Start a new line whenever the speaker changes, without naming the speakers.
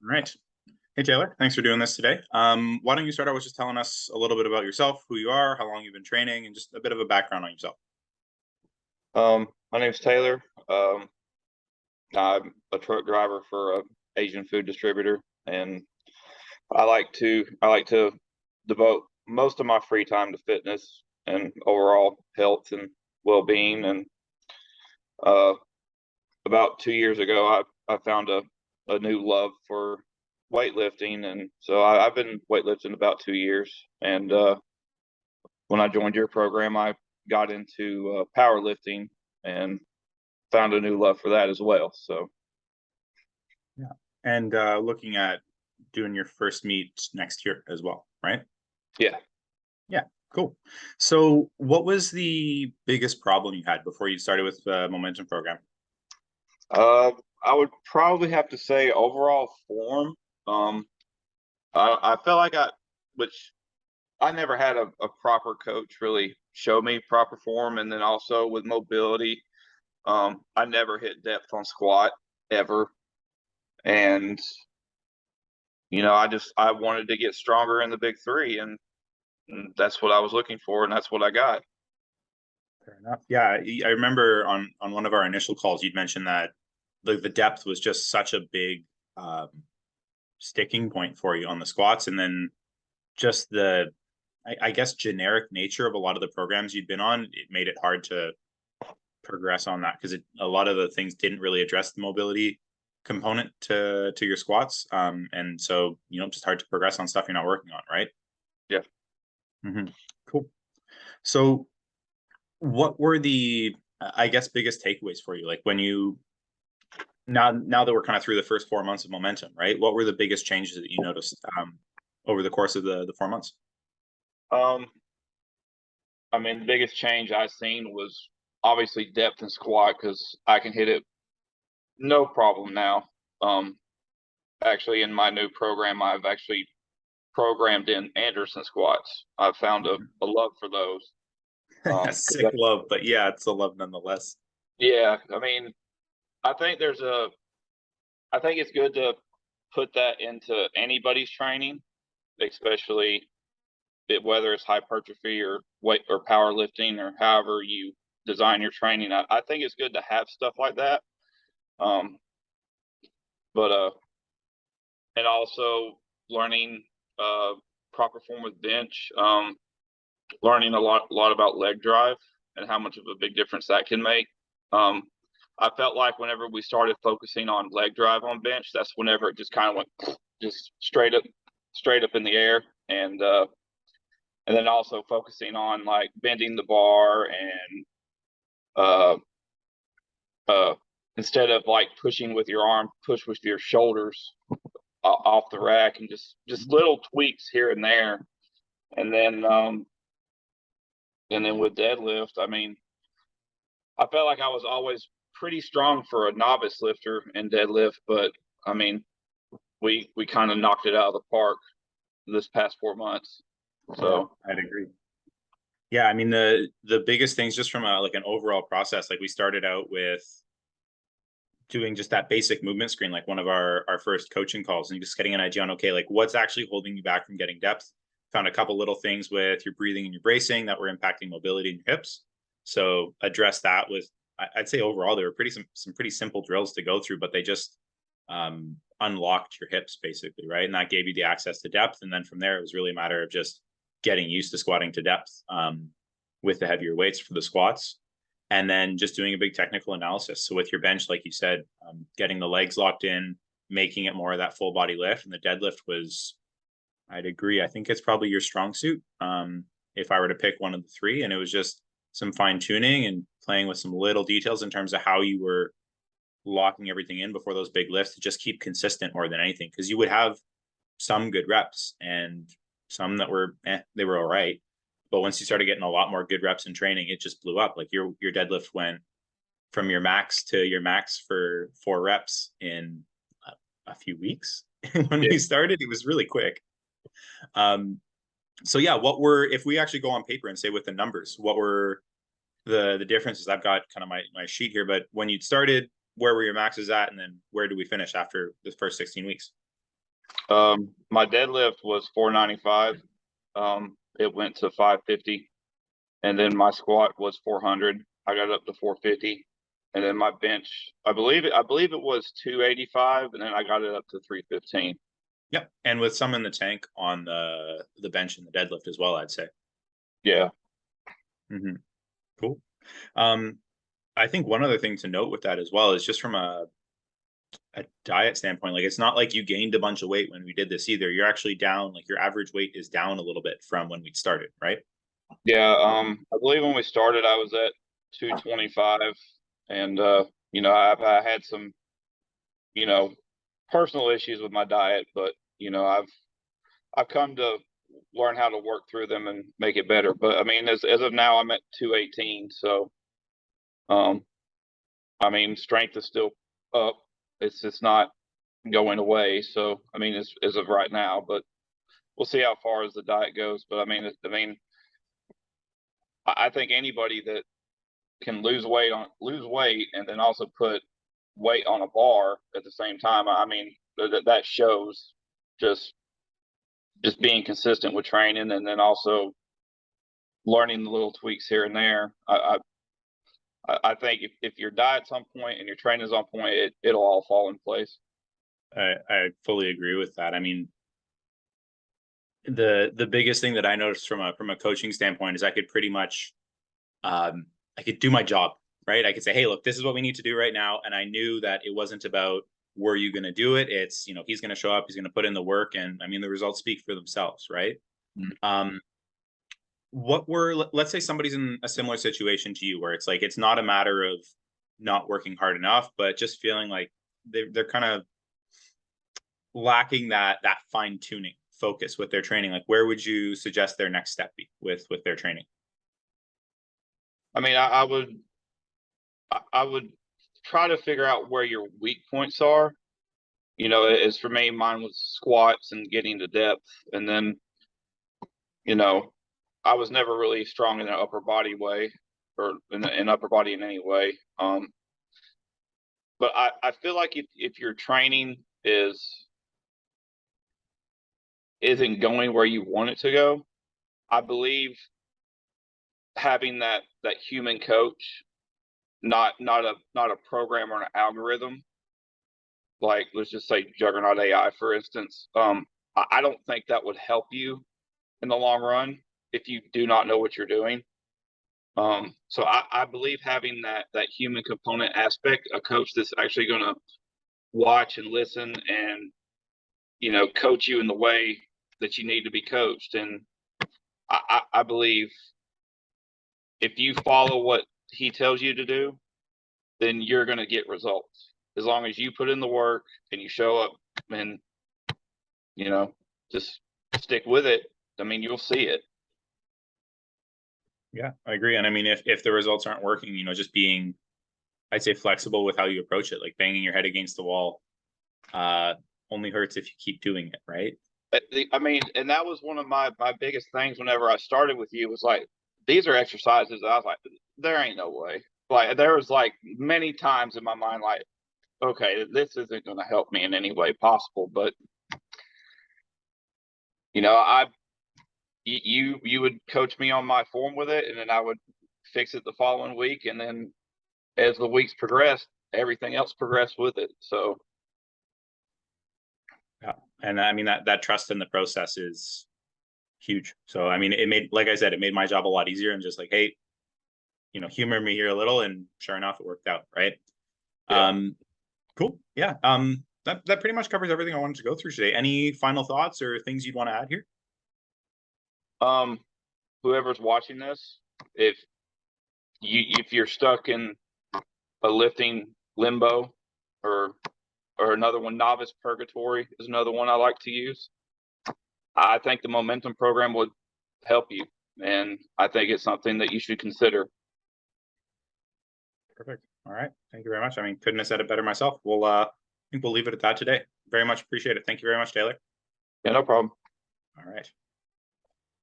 All right. Hey, Taylor. Thanks for doing this today. Why don't you start out with just telling us a little bit about yourself, who you are, how long you've been training, and just a bit of a background on yourself.
My name's Taylor. I'm a truck driver for a Asian food distributor, and I like to devote most of my free time to fitness and overall health and well-being. And uh, about 2 years ago, I found a new love for weightlifting, and so I've been weightlifting about 2 years. And when I joined your program, I got into powerlifting and found a new love for that as well. So
Yeah. And looking at doing your first meet next year as well, right?
yeah.
Yeah. Cool. So, what was the biggest problem you had before you started with the Momentum program?
Uh, I would probably have to say overall form. Um, I felt like which I never had a proper coach really show me proper form, and then also with mobility, I never hit depth on squat ever, and I wanted to get stronger in the big three, and that's what I was looking for, and that's what I got.
Fair enough. Yeah, I remember on one of our initial calls, you'd mentioned that the depth was just such a big um, sticking point for you on the squats, and then just I guess generic nature of a lot of the programs you'd been on, it made it hard to progress on that because a lot of the things didn't really address the mobility component to your squats, and so just hard to progress on stuff you're not working on, right?
Yeah.
Hmm. Cool. So, what were the I guess biggest takeaways for you, like when you now that we're kind of through the first 4 months of Momentum, right? What were the biggest changes that you noticed over the course of the 4 months?
Um, I mean, the biggest change I seen was obviously depth and squat because I can hit it no problem now. Um, Actually, in my new program, I've actually programmed in Anderson squats. I've found a love for those.
Sick love, but yeah, it's a love nonetheless.
Yeah, I mean, I think I think it's good to put that into anybody's training, especially whether it's hypertrophy or weight or powerlifting or however you design your training. I think it's good to have stuff like that. Um, but and also learning uh, proper form with bench, learning a lot about leg drive and how much of a big difference that can make. Um, I felt like whenever we started focusing on leg drive on bench, that's whenever it just kind of went just straight up in the air, and then also focusing on like bending the bar and uh, uh, instead of like pushing with your arm, push with your shoulders off the rack, and just little tweaks here and there. And then with deadlift, I mean, I felt like I was always pretty strong for a novice lifter in deadlift, but I mean, we kind of knocked it out of the park this past 4 months.
Yeah,
So
I'd agree. Yeah, I mean the biggest things just from a like an overall process, like we started out with doing just that basic movement screen, like one of our first coaching calls, and just getting an idea on, okay, like what's actually holding you back from getting depth. Found a couple little things with your breathing and your bracing that were impacting mobility in your hips. So address that with I'd say overall there were some pretty simple drills to go through, but they just unlocked your hips basically, right? And that gave you the access to depth. And then from there, it was really a matter of just getting used to squatting to depth with the heavier weights for the squats, and then just doing a big technical analysis. So with your bench, like you said, getting the legs locked in, making it more of that full body lift, and the deadlift was, I'd agree. I think it's probably your strong suit. If I were to pick one of the three, and it was just some fine tuning and playing with some little details in terms of how you were locking everything in before those big lifts to just keep consistent more than anything. Because you would have some good reps and some that were they were all right. But once you started getting a lot more good reps in training, it just blew up. Like your deadlift went from your max to your max for 4 reps in a few weeks. When
yeah,
we started, it was really quick. Um, so yeah, what were if we actually go on paper and say with the numbers, what were the differences? I've got kind of my sheet here, but when you started, where were your maxes at, and then where do we finish after the first 16 weeks?
My deadlift was 495. It went to 550, and then my squat was 400. I got up to 450, and then my bench, I believe it was 285, and then I got it up to 315.
Yep. And with some in the tank on the bench and the deadlift as well, I'd say.
Yeah.
Cool. I think one other thing to note with that as well is just from a diet standpoint, like it's not like you gained a bunch of weight when we did this either. You're actually down, like your average weight is down a little bit from when we started, right?
Yeah. I believe when we started, I was at 225, and I had some, personal issues with my diet, but I've come to learn how to work through them and make it better. But I mean, as of now, I'm at 218, so I mean, strength is still up. It's just not going away. So I mean, as of right now, but we'll see how far as the diet goes. But I think anybody that can lose weight and then also put weight on a bar at the same time, I mean, that shows just being consistent with training, and then also learning the little tweaks here and there. I think if your diet's on point and your training's on point, it'll all fall in place.
I fully agree with that. I mean, the biggest thing that I noticed from a coaching standpoint is I could pretty much I could do my job, right? I could say, hey, look, this is what we need to do right now. And I knew that it wasn't about were you going to do it? It's, he's going to show up, he's going to put in the work. And I mean, the results speak for themselves, right?
Mm-hmm.
Let's say somebody's in a similar situation to you where it's like, it's not a matter of not working hard enough, but just feeling like they're kind of lacking that fine tuning focus with their training. Like, where would you suggest their next step be with their training?
I mean, I would try to figure out where your weak points are. As for me, mine was squats and getting to depth, and then I was never really strong in an upper body way, or in upper body in any way. But I feel like if your training isn't going where you want it to go, I believe having that human coach, not a program or an algorithm, like let's just say Juggernaut AI, for instance. I don't think that would help you in the long run if you do not know what you're doing. So I believe having that human component aspect, a coach that's actually going to watch and listen and coach you in the way that you need to be coached. And I believe if you follow what he tells you to do, then you're going to get results as long as you put in the work and you show up and just stick with it. I mean, you'll see it.
Yeah, I agree. And I mean, if the results aren't working, just being, I'd say, flexible with how you approach it, like banging your head against the wall, only hurts if you keep doing it, right?
I mean, and that was one of my biggest things whenever I started with you, was like, these are exercises. I was like, there ain't no way. Like, there was like many times in my mind, like, okay, this isn't going to help me in any way possible. But you would coach me on my form with it, and then I would fix it the following week, and then as the weeks progressed, everything else progressed with it. So
yeah, and I mean that trust in the process is huge. So I mean, like I said, it made my job a lot easier. And just like, hey, humor me here a little, and sure enough, it worked out, right?
yeah.
Cool. Yeah. That pretty much covers everything I wanted to go through today. Any final thoughts or things you'd want to add here?
Whoever's watching this, if you're stuck in a lifting limbo, or another one, novice purgatory is another one I like to use, I think the momentum program would help you, and I think it's something that you should consider.
Perfect. All right. Thank you very much. I mean, couldn't have said it better myself. I think we'll leave it at that today. Very much appreciate it. Thank you very much, Taylor.
Yeah, no problem.
All right.